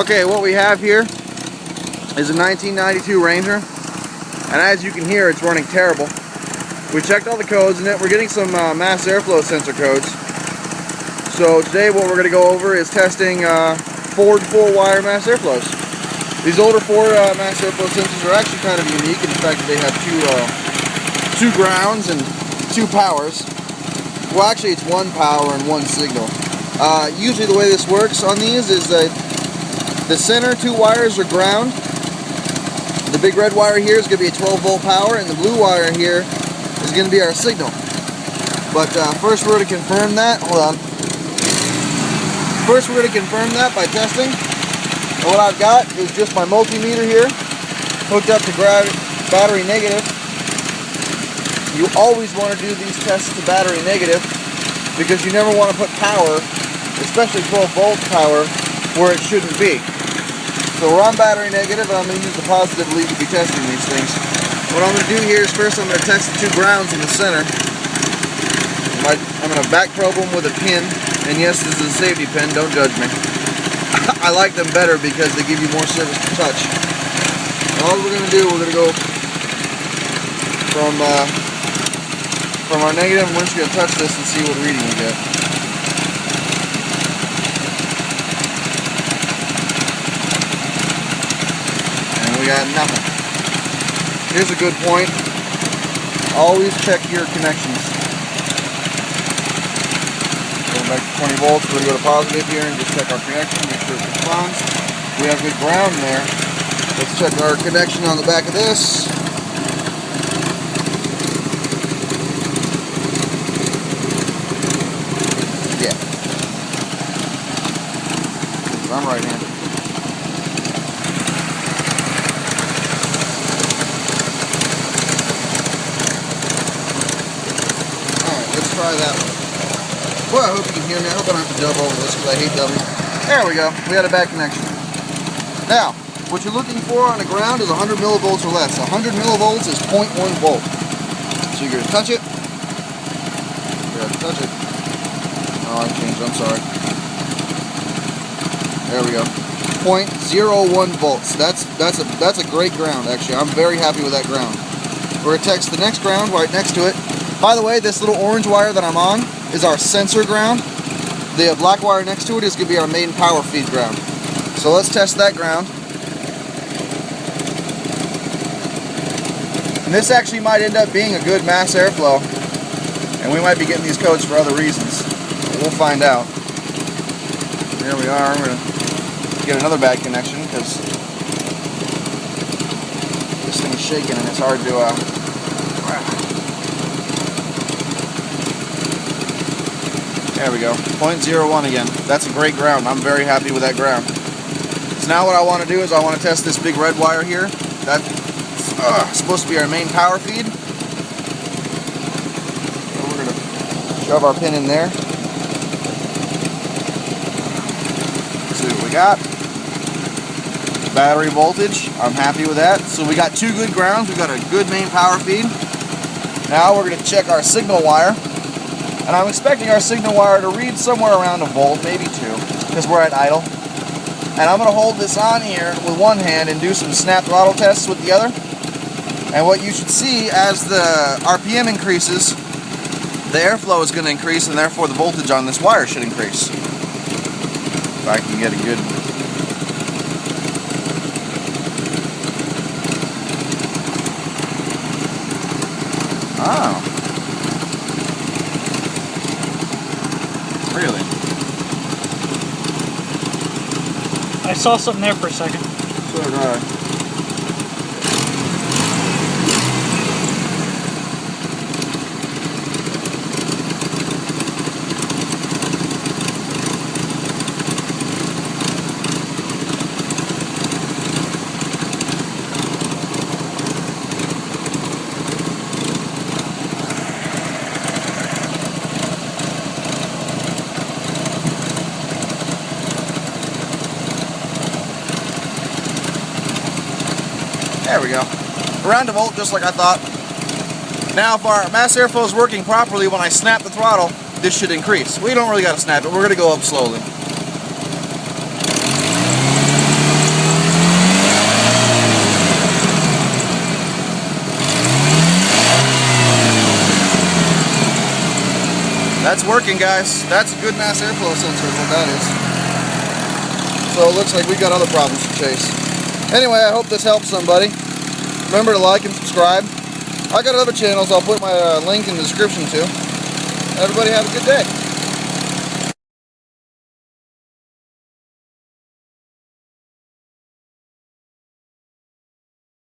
Okay, what we have here is a 1992 Ranger, and as you can hear, it's running terrible. We checked all the codes in it. We're getting some mass airflow sensor codes. So today what we're going to go over is testing Ford 4-wire mass airflows. These older Ford mass airflow sensors are actually kind of unique in the fact that they have two grounds and two powers. Well, actually it's one power and one signal. Usually the way this works on these is that the center two wires are ground. The big red wire here is going to be a 12-volt power, and the blue wire here is going to be our signal. But first we're going to confirm that. Hold on. First we're going to confirm that by testing. And what I've got is just my multimeter here hooked up to battery negative. You always want to do these tests to battery negative because you never want to put power, especially 12-volt power, where it shouldn't be. So we're on battery negative, and I'm going to use the positive lead to be testing these things. What I'm going to do here is first I'm going to test the two grounds in the center. I'm going to back probe them with a pin, and yes, this is a safety pin, don't judge me. I like them better because they give you more surface to touch. And all we're going to do, we're going to go from our negative, and we're just going to touch this and see what reading we get. We got nothing. Here's a good point. Always check your connections. Going back to 20 volts, we're going to go to positive here and just check our connection, make sure it responds. We have good ground there. Let's check our connection on the back of this. Yeah. I'm right-handed. Try that one. Boy, I hope you can hear me. I hope I don't have to dub over this because I hate dubbing. There we go. We had a bad connection. Now, what you're looking for on the ground is 100 millivolts or less. 100 millivolts is 0.1 volt. So you're going to touch it. You're going to touch it. Oh, I changed. I'm sorry. There we go. 0.01 volts. That's a great ground, actually. I'm very happy with that ground. We're going to test the next ground right next to it. By the way, this little orange wire that I'm on is our sensor ground. The black wire next to it is going to be our main power feed ground. So let's test that ground. And this actually might end up being a good mass airflow. And we might be getting these codes for other reasons. We'll find out. There we are. We're going to get another bad connection because this thing's shaking and it's hard to... There we go, 0.01 again. That's a great ground. I'm very happy with that ground. So now what I want to do is I want to test this big red wire here. That's supposed to be our main power feed. So we're going to shove our pin in there. See what we got. Battery voltage, I'm happy with that. So we got two good grounds. We got a good main power feed. Now we're going to check our signal wire. And I'm expecting our signal wire to read somewhere around a volt, maybe 2, because we're at idle. And I'm going to hold this on here with one hand and do some snap throttle tests with the other. And what you should see as the RPM increases, the airflow is going to increase, and therefore the voltage on this wire should increase. If I can get a good... Oh. Really? I saw something there for a second. So did I. There we go. Around a volt, just like I thought. Now, if our mass airflow is working properly, when I snap the throttle, this should increase. We don't really got to snap it. We're going to go up slowly. That's working, guys. That's a good mass airflow sensor is what that is. So it looks like we got other problems to chase. Anyway, I hope this helps somebody. Remember to like and subscribe. I got other channels I'll put my link in the description to. Everybody have a good day.